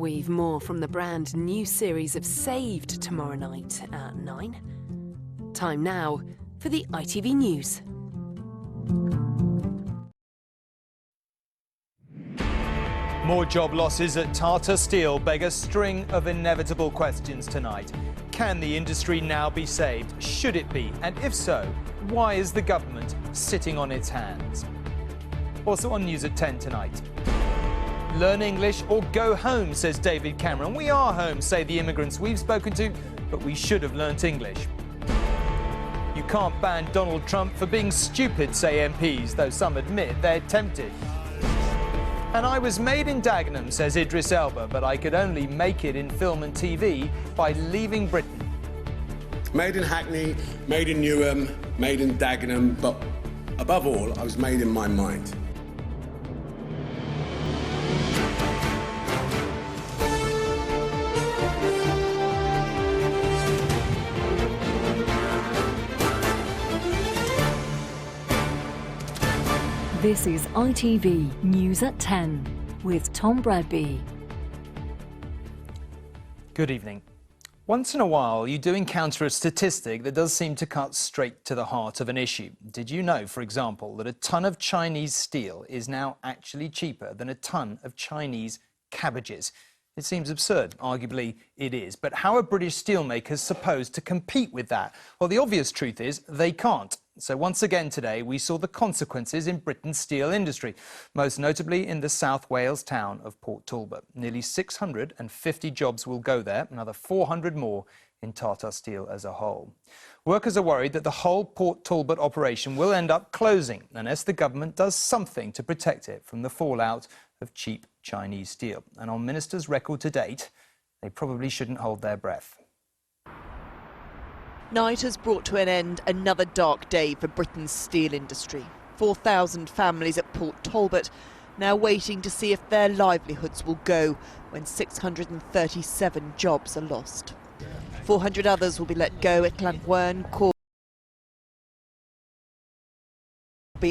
We've more from the brand new series of Saved tomorrow night at 9. Time now for the ITV News. More job losses at Tata Steel beg a string of inevitable questions tonight. Can the industry now be saved? Should it be? And if so, why is the government sitting on its hands? Also on News at 10 tonight. Learn English or go home, says David Cameron. We are home, say the immigrants we've spoken to, but we should have learnt English. You can't ban Donald Trump for being stupid, say MPs, though some admit they're tempted. And I was made in Dagenham, says Idris Elba, but I could only make it in film and TV by leaving Britain. Made in Hackney, made in Newham, made in Dagenham, but above all, I was made in my mind. This is ITV News at 10 with Tom Bradby. Good evening. Once in a while, you do encounter a statistic that does seem to cut straight to the heart of an issue. Did you know, for example, that a ton of Chinese steel is now actually cheaper than a ton of Chinese cabbages? It seems absurd. Arguably, it is. But how are British steelmakers supposed to compete with that? Well, the obvious truth is they can't. So once again today, we saw the consequences in Britain's steel industry, most notably in the South Wales town of Port Talbot. Nearly 650 jobs will go there, another 400 more in Tata Steel as a whole. Workers are worried that the whole Port Talbot operation will end up closing unless the government does something to protect it from the fallout of cheap Chinese steel. And on ministers' record to date, they probably shouldn't hold their breath. Night has brought to an end another dark day for Britain's steel industry. 4,000 families at Port Talbot now waiting to see if their livelihoods will go when 637 jobs are lost. 400 others will be let go at Llanwern, Corby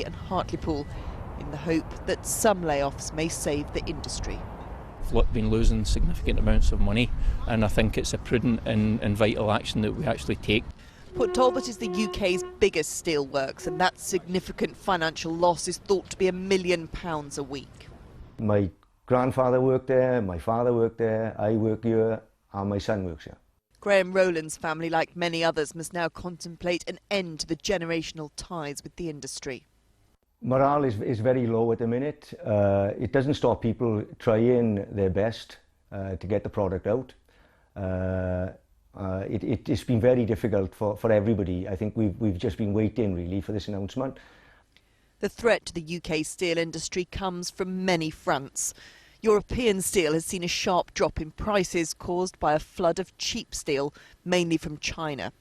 and Hartlepool in the hope that some layoffs may save the industry. We've been losing significant amounts of money, and I think it's a prudent and vital action that we actually take. Port Talbot is the UK's biggest steelworks, and that significant financial loss is thought to be £1 million a week. My grandfather worked there, my father worked there, I work here, and my son works here. Graham Rowland's family, like many others, must now contemplate an end to the generational ties with the industry. Morale is very low at the minute. It doesn't stop people trying their best to get the product out. It's been very difficult for everybody. I think we've just been waiting really for this announcement. The threat to the UK steel industry comes from many fronts. European steel has seen a sharp drop in prices caused by a flood of cheap steel, mainly from China.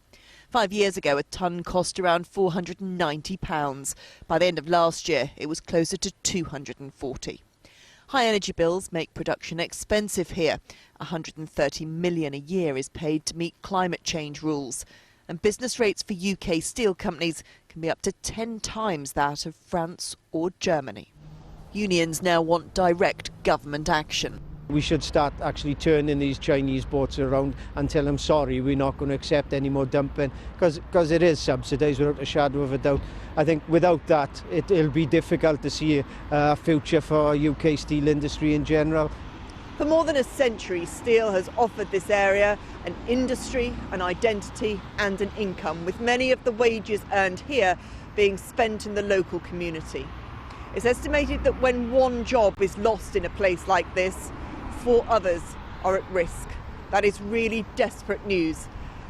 5 years ago, a tonne cost around £490. By the end of last year, it was closer to £240. High energy bills make production expensive here. £130 million a year is paid to meet climate change rules. And business rates for UK steel companies can be up to 10 times that of France or Germany. Unions now want direct government action. We should start actually turning these Chinese boats around and tell them, sorry, we're not going to accept any more dumping, because it is subsidised without a shadow of a doubt. I think without that, it'll be difficult to see a future for UK steel industry in general. For more than a century, steel has offered this area an industry, an identity and an income, with many of the wages earned here being spent in the local community. It's estimated that when one job is lost in a place like this, 4 others are at risk. That is really desperate news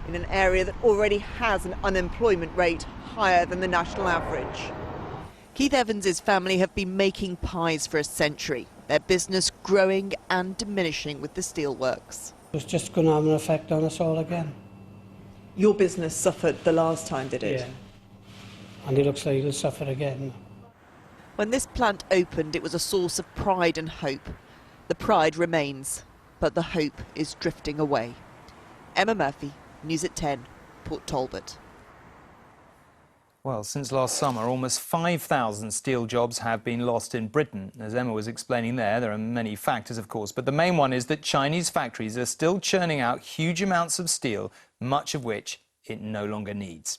in an area that already has an unemployment rate higher than the national average. Keith Evans's family have been making pies for a century, their business growing and diminishing with the steelworks. It's just going to have an effect on us all again. Your business suffered the last time, did it? Yeah. And it looks like it'll suffer again. When this plant opened, it was a source of pride and hope. The pride remains, but the hope is drifting away. Emma Murphy, News at 10, Port Talbot. Well, since last summer, almost 5,000 steel jobs have been lost in Britain. As Emma was explaining there are many factors, of course, but the main one is that Chinese factories are still churning out huge amounts of steel, much of which it no longer needs.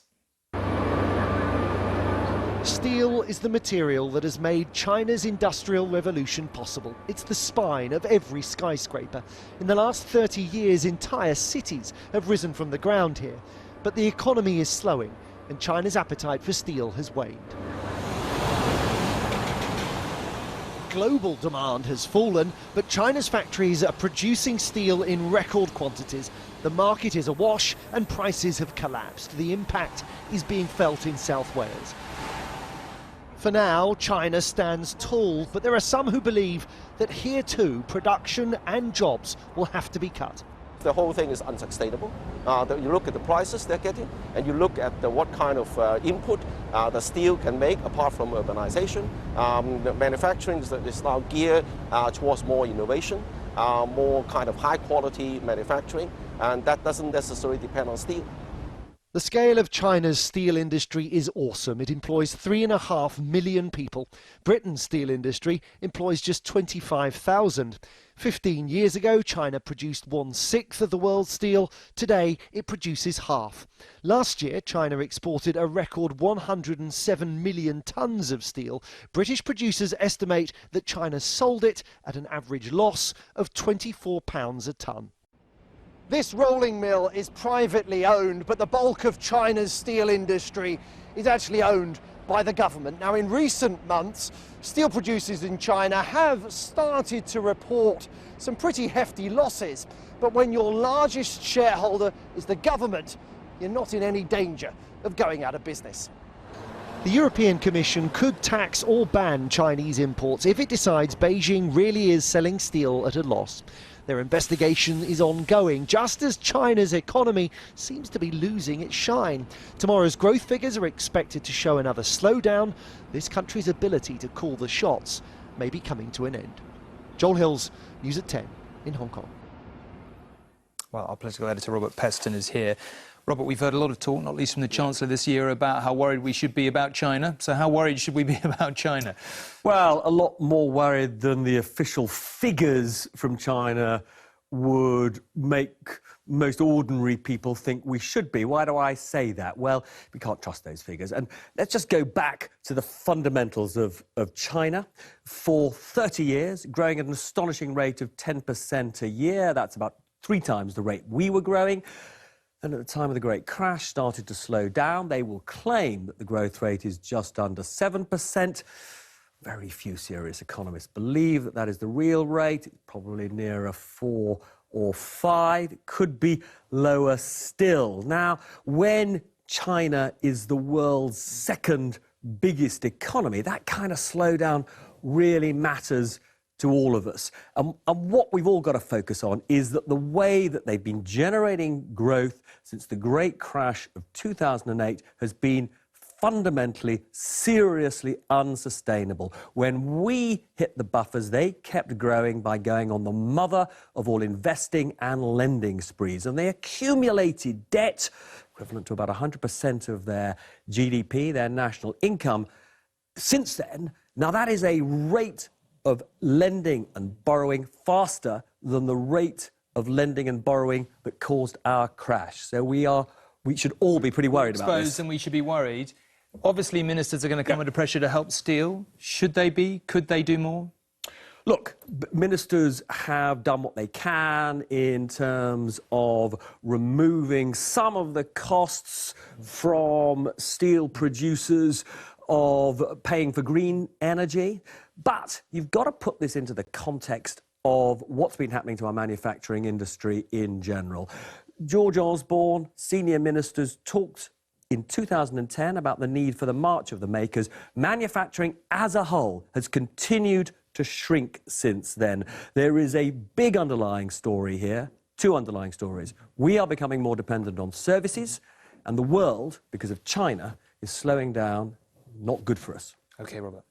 Steel is the material that has made China's industrial revolution possible. It's the spine of every skyscraper. In the last 30 years, entire cities have risen from the ground here. But the economy is slowing, and China's appetite for steel has waned. Global demand has fallen, but China's factories are producing steel in record quantities. The market is awash and prices have collapsed. The impact is being felt in South Wales. For now, China stands tall, but there are some who believe that here too, production and jobs will have to be cut. The whole thing is unsustainable. You look at the prices they're getting, and you look at what kind of input the steel can make, apart from urbanization. The manufacturing is now geared towards more innovation, more kind of high-quality manufacturing, and that doesn't necessarily depend on steel. The scale of China's steel industry is awesome. It employs 3.5 million people. Britain's steel industry employs just 25,000. 15 years ago, China produced 1/6 of the world's steel. Today, it produces half. Last year, China exported a record 107 million tonnes of steel. British producers estimate that China sold it at an average loss of £24 a tonne. This rolling mill is privately owned, but the bulk of China's steel industry is actually owned by the government. Now, in recent months, steel producers in China have started to report some pretty hefty losses. But when your largest shareholder is the government, you're not in any danger of going out of business. The European Commission could tax or ban Chinese imports if it decides Beijing really is selling steel at a loss. Their investigation is ongoing, just as China's economy seems to be losing its shine. Tomorrow's growth figures are expected to show another slowdown. This country's ability to call the shots may be coming to an end. Joel Hills, News at 10 in Hong Kong. Well, our political editor Robert Peston is here. Robert, we've heard a lot of talk, not least from the Chancellor this year, about how worried we should be about China. So how worried should we be about China? Well, a lot more worried than the official figures from China would make most ordinary people think we should be. Why do I say that? Well, we can't trust those figures. And let's just go back to the fundamentals of China. For 30 years, growing at an astonishing rate of 10% a year. That's about 3 times the rate we were growing. And at the time of the Great Crash, started to slow down. They will claim that the growth rate is just under 7%. Very few serious economists believe that that is the real rate. It's probably nearer 4 or 5. It could be lower still. Now, when China is the world's second biggest economy, that kind of slowdown really matters to all of us. And what we've all got to focus on is that the way that they've been generating growth since the Great Crash of 2008 has been fundamentally, seriously unsustainable. When we hit the buffers, they kept growing by going on the mother of all investing and lending sprees. And they accumulated debt, equivalent to about 100% of their GDP, their national income. Since then, now that is a rate of lending and borrowing faster than the rate of lending and borrowing that caused our crash. So we should all be pretty worried about this. And we should be worried. Obviously, ministers are going to come under pressure to help steel. Should they be? Could they do more? Look, ministers have done what they can in terms of removing some of the costs from steel producers, of paying for green energy. But you've got to put this into the context of what's been happening to our manufacturing industry in general. George Osborne, senior ministers, talked in 2010 about the need for the march of the makers. Manufacturing as a whole has continued to shrink since then. There is a big underlying story here, 2 underlying stories. We are becoming more dependent on services, and the world, because of China, is slowing down. Not good for us. OK, Robert.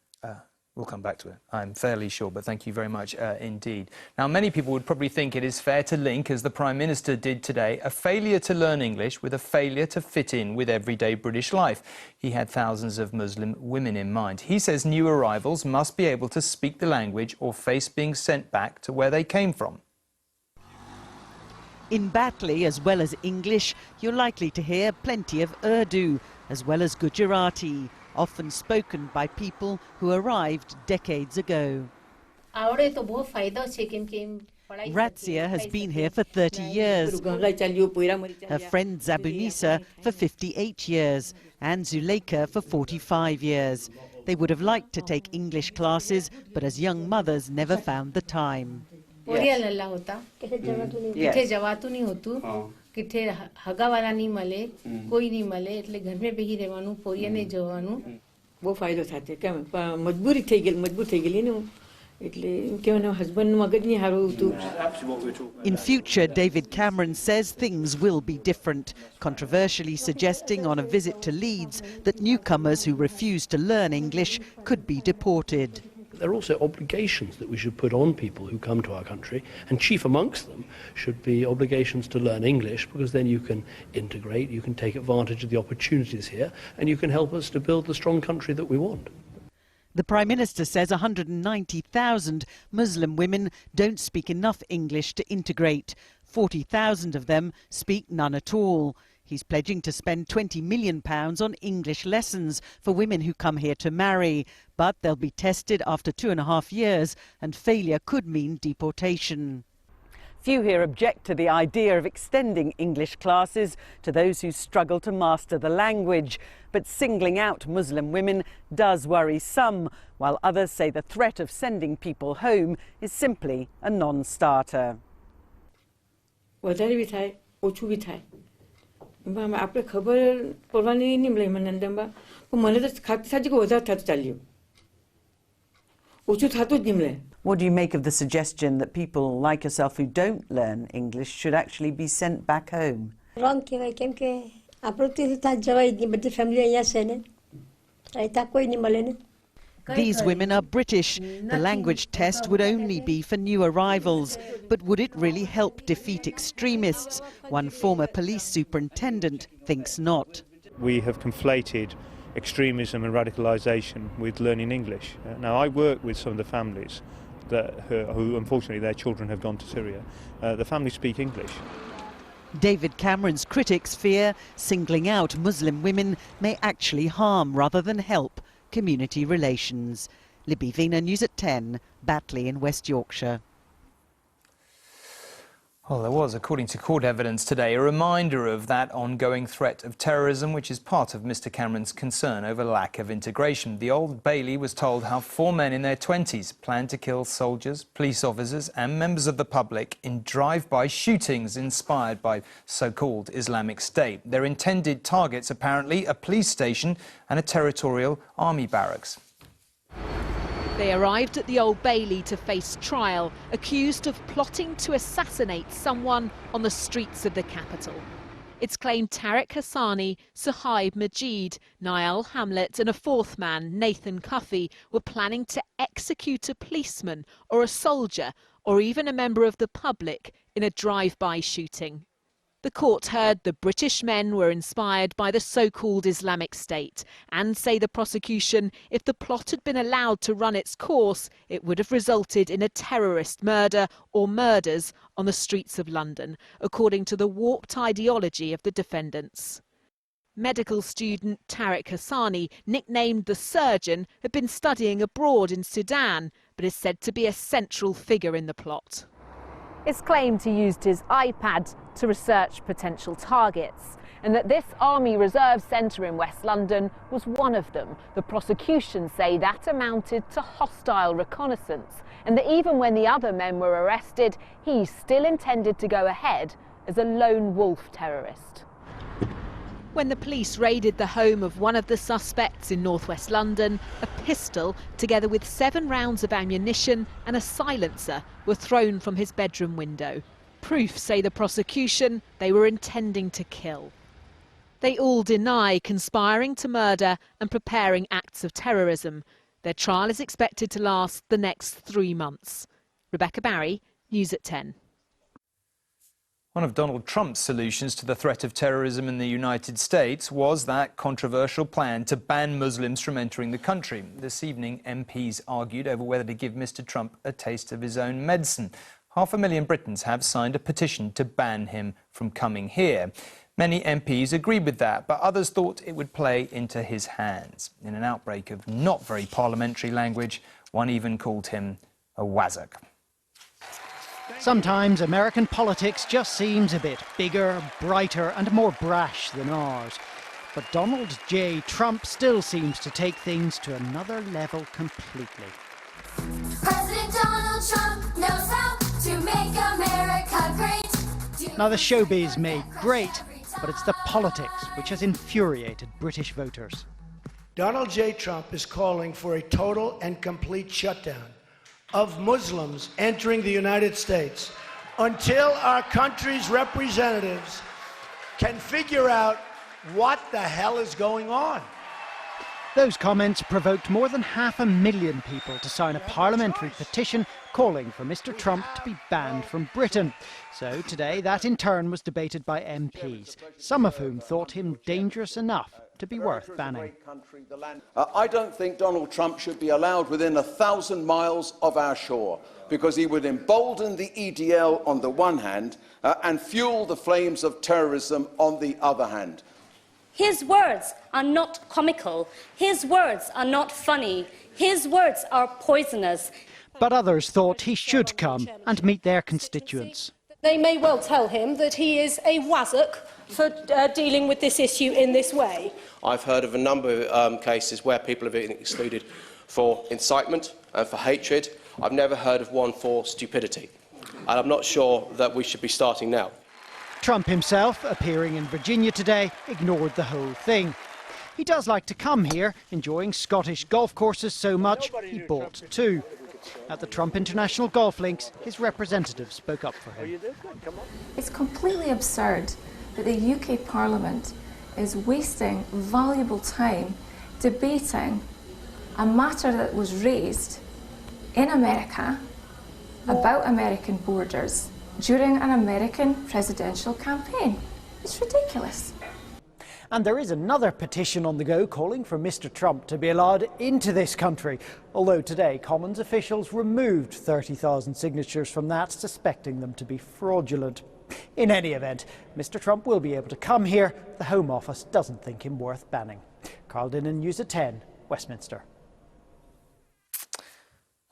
We'll come back to it, I'm fairly sure, but thank you very much indeed. Now, many people would probably think it is fair to link, as the Prime Minister did today, a failure to learn English with a failure to fit in with everyday British life. He had thousands of Muslim women in mind. He says new arrivals must be able to speak the language or face being sent back to where they came from. In Batley, as well as English, you're likely to hear plenty of Urdu, as well as Gujarati, often spoken by people who arrived decades ago. Razia has been here for 30 years, her friend Zabunisa for 58 years, and Zuleika for 45 years. They would have liked to take English classes, but as young mothers never found the time. In future, David Cameron says things will be different, controversially suggesting on a visit to Leeds that newcomers who refuse to learn English could be deported. There are also obligations that we should put on people who come to our country, and chief amongst them should be obligations to learn English, because then you can integrate, you can take advantage of the opportunities here, and you can help us to build the strong country that we want. The Prime Minister says 190,000 Muslim women don't speak enough English to integrate. 40,000 of them speak none at all. He's pledging to spend £20 million on English lessons for women who come here to marry. But they'll be tested after 2.5 years, and failure could mean deportation. Few here object to the idea of extending English classes to those who struggle to master the language. But singling out Muslim women does worry some, while others say the threat of sending people home is simply a non-starter. What do you make of the suggestion that people like yourself who don't learn English should actually be sent back home? Wrong, These women are British. The language test would only be for new arrivals. But would it really help defeat extremists? One former police superintendent thinks not. We have conflated extremism and radicalisation with learning English. Now, I work with some of the families who unfortunately their children have gone to Syria. The families speak English. David Cameron's critics fear singling out Muslim women may actually harm rather than help community relations. Libby Vina, News at 10, Batley in West Yorkshire. Well, there was, according to court evidence today, a reminder of that ongoing threat of terrorism, which is part of Mr Cameron's concern over lack of integration. The Old Bailey was told how 4 men in their 20s planned to kill soldiers, police officers and members of the public in drive-by shootings inspired by so-called Islamic State. Their intended targets, apparently, a police station and a territorial army barracks. They arrived at the Old Bailey to face trial, accused of plotting to assassinate someone on the streets of the capital. It's claimed Tariq Hassani, Suhaib Majid, Niall Hamlet and a fourth man, Nathan Cuffey, were planning to execute a policeman or a soldier or even a member of the public in a drive-by shooting. The court heard the British men were inspired by the so-called Islamic State and say the prosecution, if the plot had been allowed to run its course, it would have resulted in a terrorist murder or murders on the streets of London, according to the warped ideology of the defendants. Medical student Tariq Hassani, nicknamed the Surgeon, had been studying abroad in Sudan, but is said to be a central figure in the plot. It's claimed he used his iPad to research potential targets and that this Army Reserve Centre in West London was one of them. The prosecution say that amounted to hostile reconnaissance and that even when the other men were arrested, he still intended to go ahead as a lone wolf terrorist. When the police raided the home of one of the suspects in northwest London, a pistol, together with 7 rounds of ammunition and a silencer, were thrown from his bedroom window. Proof, say the prosecution, they were intending to kill. They all deny conspiring to murder and preparing acts of terrorism. Their trial is expected to last the next 3 months. Rebecca Barry, News at 10. One of Donald Trump's solutions to the threat of terrorism in the United States was that controversial plan to ban Muslims from entering the country. This evening, MPs argued over whether to give Mr. Trump a taste of his own medicine. 500,000 Britons have signed a petition to ban him from coming here. Many MPs agreed with that, but others thought it would play into his hands. In an outbreak of not very parliamentary language, one even called him a wazzock. Sometimes American politics just seems a bit bigger, brighter and more brash than ours. But Donald J. Trump still seems to take things to another level completely. President Donald Trump knows how to make America great. Now the showbiz may great, but it's the politics which has infuriated British voters. Donald J. Trump is calling for a total and complete shutdown of Muslims entering the United States until our country's representatives can figure out what the hell is going on. Those comments provoked more than 500,000 people to sign a parliamentary petition calling for Mr. Trump to be banned from Britain. So today that in turn was debated by MPs, some of whom thought him dangerous enough to be worth banning. I don't think Donald Trump should be allowed within 1,000 miles of our shore, because he would embolden the EDL on the one hand and fuel the flames of terrorism on the other hand. His words are not comical. His words are not funny. His words are poisonous. But others thought he should come and meet their constituents. They may well tell him that he is a wazzock for dealing with this issue in this way. I've heard of a number of cases where people have been excluded for incitement and for hatred. I've never heard of one for stupidity. And I'm not sure that we should be starting now. Trump himself, appearing in Virginia today, ignored the whole thing. He does like to come here, enjoying Scottish golf courses so much he bought two. At the Trump International Golf Links, his representative spoke up for him. It's completely absurd that the UK Parliament is wasting valuable time debating a matter that was raised in America about American borders during an American presidential campaign. It's ridiculous. And there is another petition on the go calling for Mr. Trump to be allowed into this country, although today Commons officials removed 30,000 signatures from that, suspecting them to be fraudulent. In any event, Mr. Trump will be able to come here. The Home Office doesn't think him worth banning. Carl Dinnan, News at 10, Westminster.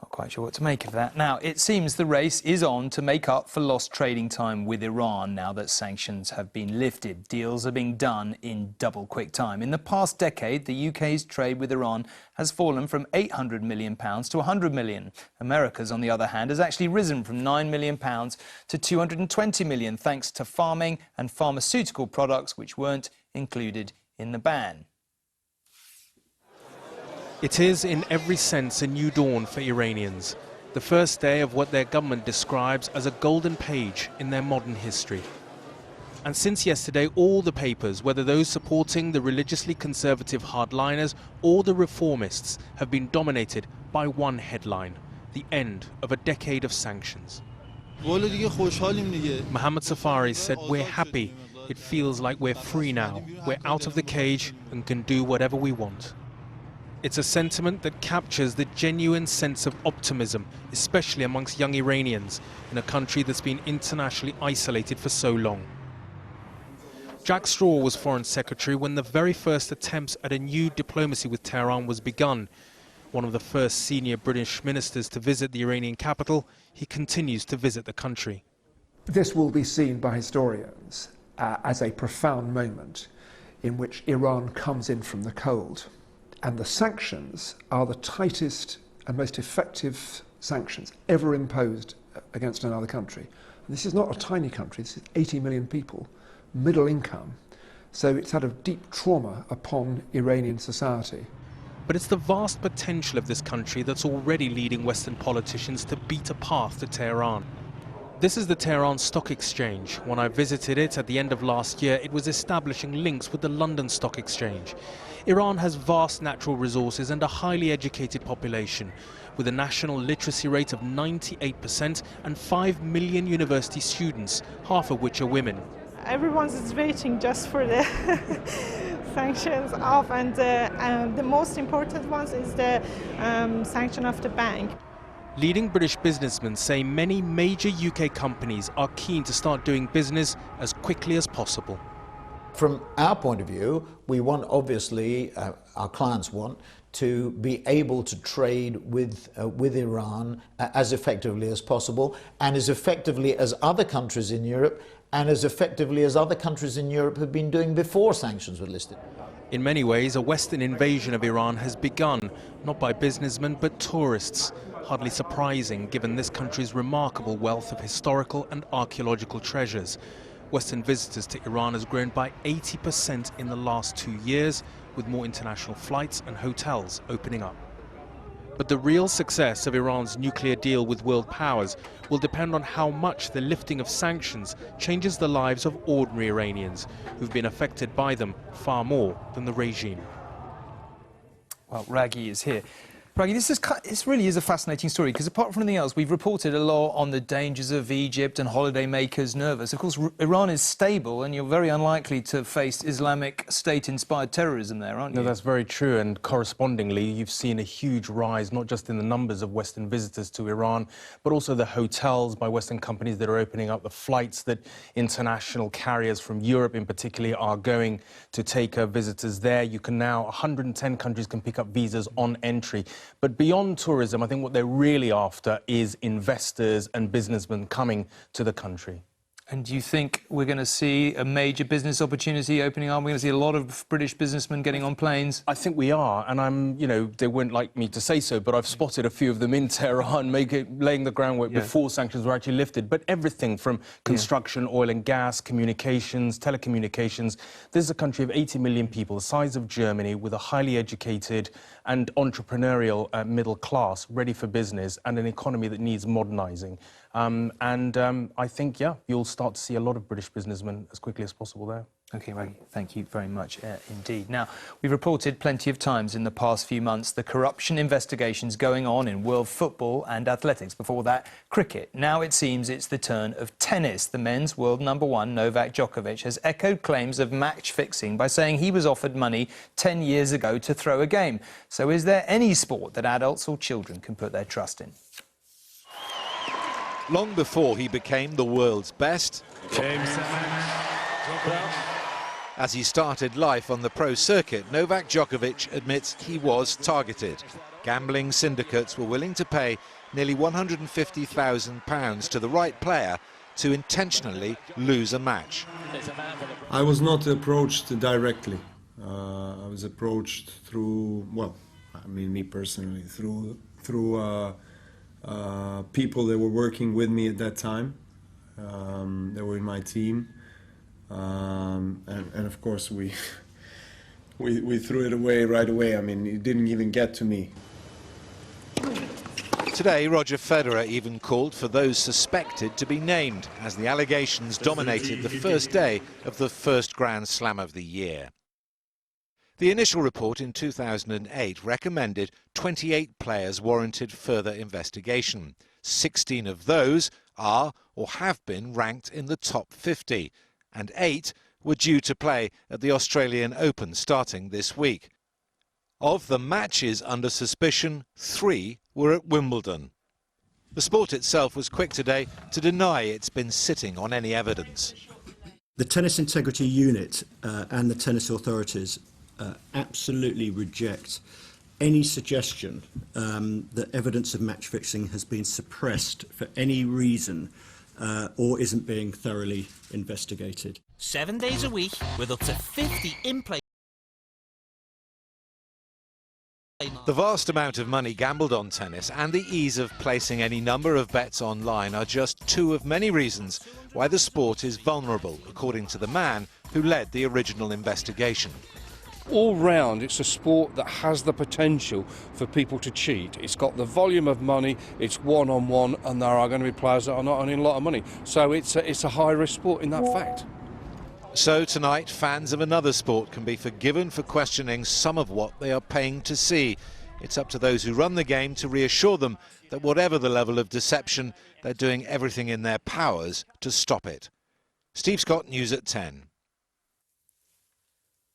Not quite sure what to make of that. Now, it seems the race is on to make up for lost trading time with Iran now that sanctions have been lifted. Deals are being done in double quick time. In the past decade, the UK's trade with Iran has fallen from £800 million to £100 million. America's, on the other hand, has actually risen from £9 million to £220 million, thanks to farming and pharmaceutical products which weren't included in the ban. It is, in every sense, a new dawn for Iranians, the first day of what their government describes as a golden page in their modern history. And since yesterday, all the papers, whether those supporting the religiously conservative hardliners or the reformists, have been dominated by one headline: the end of a decade of sanctions. Mohammad Safari said, "We're happy. It feels like we're free now. We're out of the cage and can do whatever we want." It's a sentiment that captures the genuine sense of optimism, especially amongst young Iranians in a country that's been internationally isolated for so long. Jack Straw was Foreign Secretary when the very first attempts at a new diplomacy with Tehran was begun. One of the first senior British ministers to visit the Iranian capital, he continues to visit the country. This will be seen by historians as a profound moment in which Iran comes in from the cold. And the sanctions are the tightest and most effective sanctions ever imposed against another country. And this is not a tiny country, this is 80 million people, middle income. So it's had a deep trauma upon Iranian society. But it's the vast potential of this country that's already leading Western politicians to beat a path to Tehran. This is the Tehran Stock Exchange. When I visited it at the end of last year, it was establishing links with the London Stock Exchange. Iran has vast natural resources and a highly educated population, with a national literacy rate of 98% and 5 million university students, half of which are women. Everyone's waiting just for the sanctions off, and the most important one is the sanction of the bank. Leading British businessmen say many major UK companies are keen to start doing business as quickly as possible. From our point of view, we want, obviously, our clients want to be able to trade with Iran as effectively as possible, and as effectively as other countries in Europe, and as effectively as other countries in Europe have been doing before sanctions were listed. In many ways, a Western invasion of Iran has begun, not by businessmen but tourists. Hardly surprising given this country's remarkable wealth of historical and archaeological treasures. Western visitors to Iran has grown by 80% in the last 2 years, with more international flights and hotels opening up. But the real success of Iran's nuclear deal with world powers will depend on how much the lifting of sanctions changes the lives of ordinary Iranians, who've been affected by them far more than the regime. Well, Raggy is here. Raggy, this really is a fascinating story, because apart from anything else, we've reported a lot on the dangers of Egypt and holidaymakers nervous. Of course, Iran is stable, and you're very unlikely to face Islamic State-inspired terrorism there, aren't you? No, that's very true, and correspondingly, you've seen a huge rise, not just in the numbers of Western visitors to Iran, but also the hotels by Western companies that are opening up, the flights that international carriers from Europe in particular are going to take visitors there. You can now, 110 countries can pick up visas on entry. But beyond tourism, I think what they're really after is investors and businessmen coming to the country. And do you think we're going to see a major business opportunity opening up? We're going to see a lot of British businessmen getting on planes? I think we are, and they wouldn't like me to say so, but I've spotted a few of them in Tehran laying the groundwork before sanctions were actually lifted. But everything from construction, oil and gas, communications, telecommunications. This is a country of 80 million people, the size of Germany, with a highly educated and entrepreneurial middle class, ready for business, and an economy that needs modernising. I think, you'll start to see a lot of British businessmen as quickly as possible there. OK, Raggy, thank you very much indeed. Now, we've reported plenty of times in the past few months the corruption investigations going on in world football and athletics. Before that, cricket. Now it seems it's the turn of tennis. The men's world #1, Novak Djokovic, has echoed claims of match fixing by saying he was offered money 10 years ago to throw a game. So is there any sport that adults or children can put their trust in? Long before he became the world's best, as he started life on the pro circuit, Novak Djokovic admits he was targeted. Gambling syndicates were willing to pay nearly £150,000 to the right player to intentionally lose a match. I was not approached directly. I was approached through, me personally, through people that were working with me at that time. They were in my team. And of course we threw it away right away. I mean, it didn't even get to me. Today, Roger Federer even called for those suspected to be named, as the allegations dominated the first day of the first Grand Slam of the year. The initial report in 2008 recommended 28 players warranted further investigation. 16 of those are or have been ranked in the top 50. And 8 were due to play at the Australian Open starting this week. Of the matches under suspicion, 3 were at Wimbledon. The sport itself was quick today to deny it's been sitting on any evidence. The Tennis Integrity Unit and the tennis authorities absolutely reject any suggestion that evidence of match fixing has been suppressed for any reason or isn't being thoroughly investigated. 7 days a week with up to 50 in-play. The vast amount of money gambled on tennis and the ease of placing any number of bets online are just 2 of many reasons why the sport is vulnerable, according to the man who led the original investigation. all round, it's a sport that has the potential for people to cheat. It's got the volume of money, it's one-on-one, and there are going to be players that are not earning a lot of money. So it's a high-risk sport in that fact. So tonight, fans of another sport can be forgiven for questioning some of what they are paying to see. It's up to those who run the game to reassure them that whatever the level of deception, they're doing everything in their powers to stop it. Steve Scott, News at 10.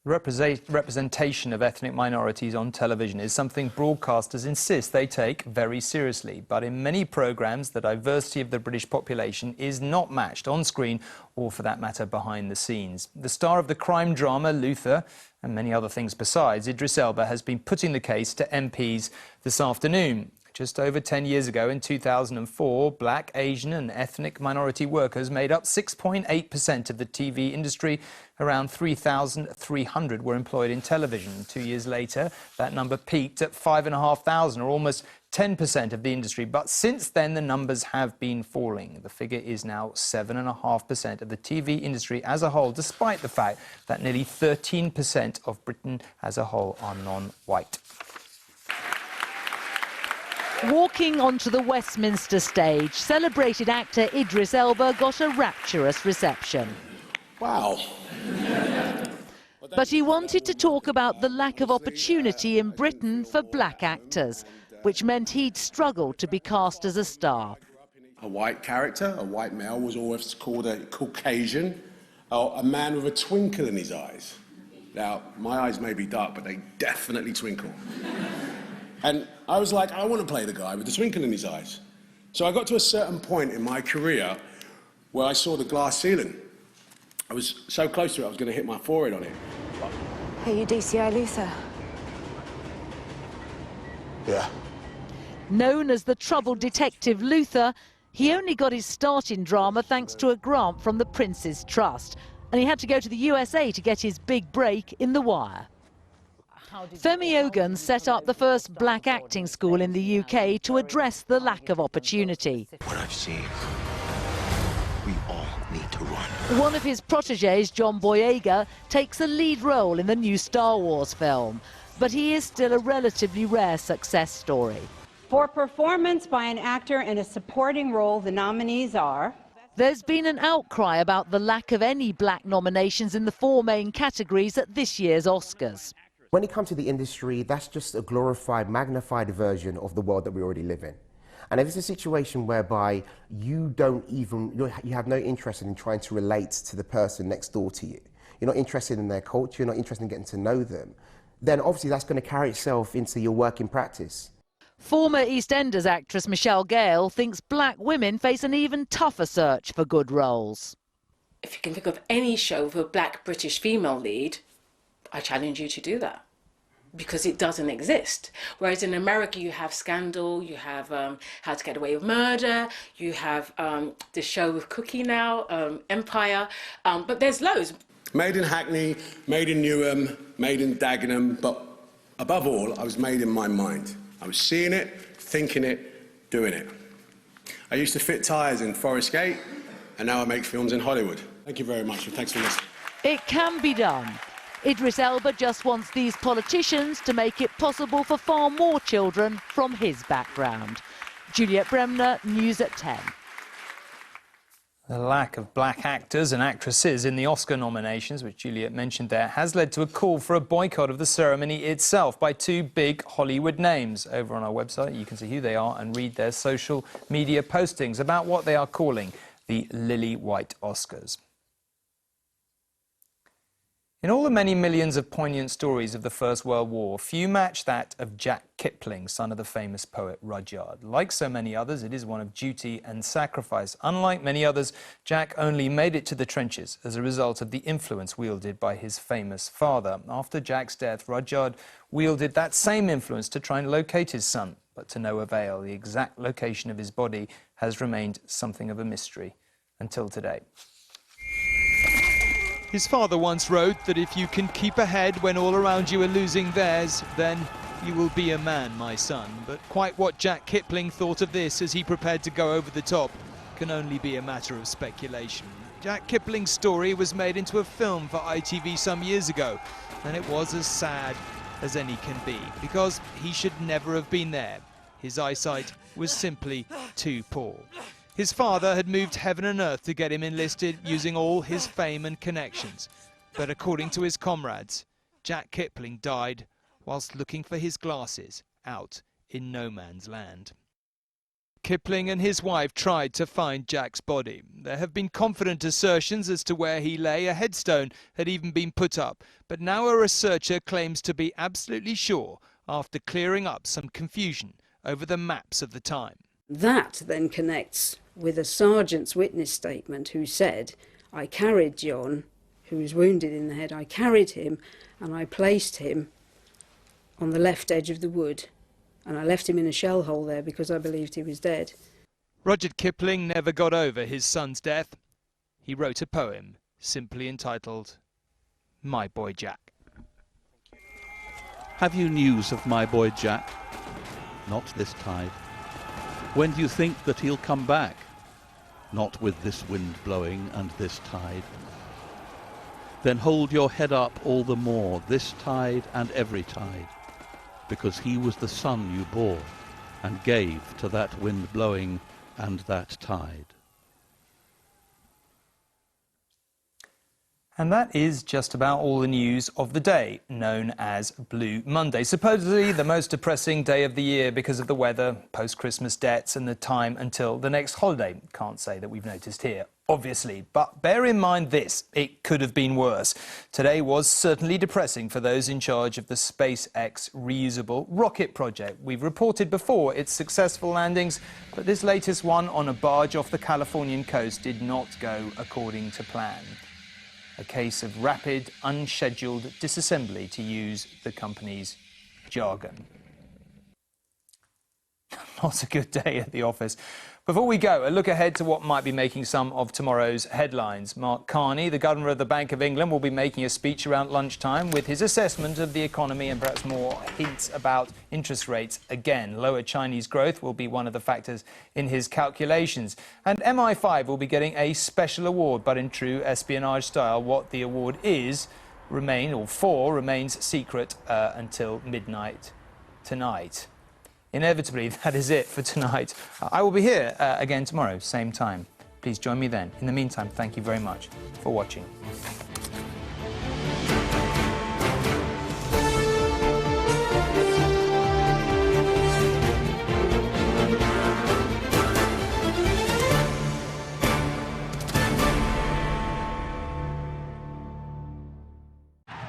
Representation of ethnic minorities on television is something broadcasters insist they take very seriously. But in many programmes, the diversity of the British population is not matched on screen or, for that matter, behind the scenes. The star of the crime drama Luther and many other things besides, Idris Elba, has been putting the case to MPs this afternoon. Just over 10 years ago, in 2004, black, Asian and ethnic minority workers made up 6.8% of the TV industry. Around 3,300 were employed in television. 2 years later, that number peaked at 5,500, or almost 10% of the industry. But since then, the numbers have been falling. The figure is now 7.5% of the TV industry as a whole, despite the fact that nearly 13% of Britain as a whole are non-white. Walking onto the Westminster stage, celebrated actor Idris Elba got a rapturous reception. Wow. But he wanted to talk about the lack of opportunity in Britain for black actors, which meant he'd struggled to be cast as a star. A white character, a white male, was always called a Caucasian, or a man with a twinkle in his eyes. Now, my eyes may be dark, but they definitely twinkle. And I was like, I want to play the guy with the twinkle in his eyes. So I got to a certain point in my career where I saw the glass ceiling. I was so close to it, I was going to hit my forehead on it. Are you DCI Luther? Yeah. Known as the troubled detective Luther, he only got his start in drama thanks to a grant from the Prince's Trust. And he had to go to the USA to get his big break in The Wire. Femi Ogun set up the first black acting school in the UK to address the lack of opportunity. What I've seen, we all need to run. One of his protégés, John Boyega, takes a lead role in the new Star Wars film, but he is still a relatively rare success story. For performance by an actor in a supporting role, the nominees are... There's been an outcry about the lack of any black nominations in the 4 main categories at this year's Oscars. When it comes to the industry, that's just a glorified, magnified version of the world that we already live in. And if it's a situation whereby you have no interest in trying to relate to the person next door to you, you're not interested in their culture, you're not interested in getting to know them, then obviously that's going to carry itself into your working practice. Former EastEnders actress Michelle Gale thinks black women face an even tougher search for good roles. If you can think of any show with a black British female lead, I challenge you to do that, because it doesn't exist. Whereas in America, you have Scandal, you have How to Get Away with Murder, you have the show with Cookie now, Empire, but there's loads. Made in Hackney, made in Newham, made in Dagenham, but above all, I was made in my mind. I was seeing it, thinking it, doing it. I used to fit tyres in Forest Gate, and now I make films in Hollywood. Thank you very much, and thanks for listening. It can be done. Idris Elba just wants these politicians to make it possible for far more children from his background. Juliet Bremner, News at 10. The lack of black actors and actresses in the Oscar nominations, which Juliet mentioned there, has led to a call for a boycott of the ceremony itself by 2 big Hollywood names. Over on our website, you can see who they are and read their social media postings about what they are calling the Lily White Oscars. In all the many millions of poignant stories of the First World War, few match that of Jack Kipling, son of the famous poet Rudyard. Like so many others, it is one of duty and sacrifice. Unlike many others, Jack only made it to the trenches as a result of the influence wielded by his famous father. After Jack's death, Rudyard wielded that same influence to try and locate his son, but to no avail. The exact location of his body has remained something of a mystery until today. His father once wrote that if you can keep ahead when all around you are losing theirs, then you will be a man, my son. But quite what Jack Kipling thought of this as he prepared to go over the top can only be a matter of speculation. Jack Kipling's story was made into a film for ITV some years ago, and it was as sad as any can be, because he should never have been there. His eyesight was simply too poor. His father had moved heaven and earth to get him enlisted using all his fame and connections. But according to his comrades, Jack Kipling died whilst looking for his glasses out in no man's land. Kipling and his wife tried to find Jack's body. There have been confident assertions as to where he lay. A headstone had even been put up. But now a researcher claims to be absolutely sure after clearing up some confusion over the maps of the time. That then connects with a sergeant's witness statement who said, "I carried John, who was wounded in the head, I carried him and I placed him on the left edge of the wood. And I left him in a shell hole there because I believed he was dead." Rudyard Kipling never got over his son's death. He wrote a poem simply entitled My Boy Jack. Have you news of my boy Jack? Not this tide. When do you think that he'll come back? Not with this wind blowing and this tide. Then hold your head up all the more, this tide and every tide, because he was the son you bore and gave to that wind blowing and that tide. And that is just about all the news of the day, known as Blue Monday. Supposedly the most depressing day of the year because of the weather, post-Christmas debts and the time until the next holiday. Can't say that we've noticed here, obviously. But bear in mind this, it could have been worse. Today was certainly depressing for those in charge of the SpaceX reusable rocket project. We've reported before its successful landings, but this latest one on a barge off the Californian coast did not go according to plan. A case of rapid, unscheduled disassembly, to use the company's jargon. Not a good day at the office. Before we go, a look ahead to what might be making some of tomorrow's headlines. Mark Carney, the Governor of the Bank of England, will be making a speech around lunchtime with his assessment of the economy and perhaps more hints about interest rates again. Lower Chinese growth will be one of the factors in his calculations. And MI5 will be getting a special award, but in true espionage style, what the award remains secret until midnight tonight. Inevitably, that is it for tonight. I will be here again tomorrow, same time. Please join me then. In the meantime, thank you very much for watching.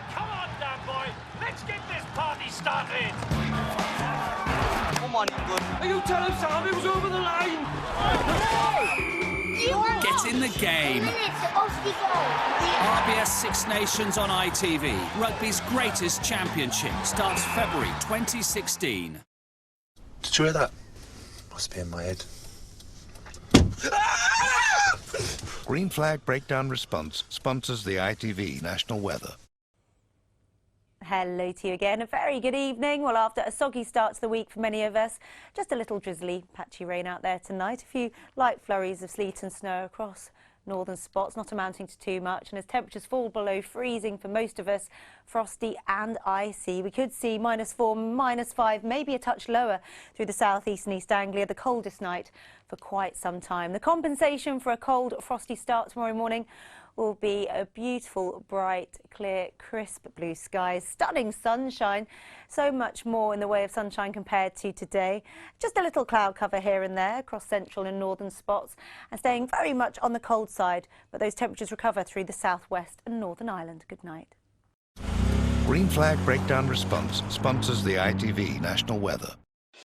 Come on, Dan boy, let's get this party started. Come on, England. Are you telling Sam it was over the line? Get in the game. RBS Six Nations on ITV. Rugby's greatest championship starts February 2016. Did you hear that? Must be in my head. Green Flag Breakdown Response sponsors the ITV National Weather. Hello to you again. A very good evening. Well, after a soggy start to the week for many of us, just a little drizzly, patchy rain out there tonight. A few light flurries of sleet and snow across northern spots, not amounting to too much. And as temperatures fall below freezing for most of us, frosty and icy. We could see -4, -5, maybe a touch lower through the southeast and East Anglia, the coldest night for quite some time. The compensation for a cold, frosty start tomorrow morning will be a beautiful, bright, clear, crisp blue skies, stunning sunshine, so much more in the way of sunshine compared to today. Just a little cloud cover here and there across central and northern spots, and staying very much on the cold side, but those temperatures recover through the southwest and Northern Ireland. Good night. Green Flag Breakdown Response sponsors the ITV National Weather.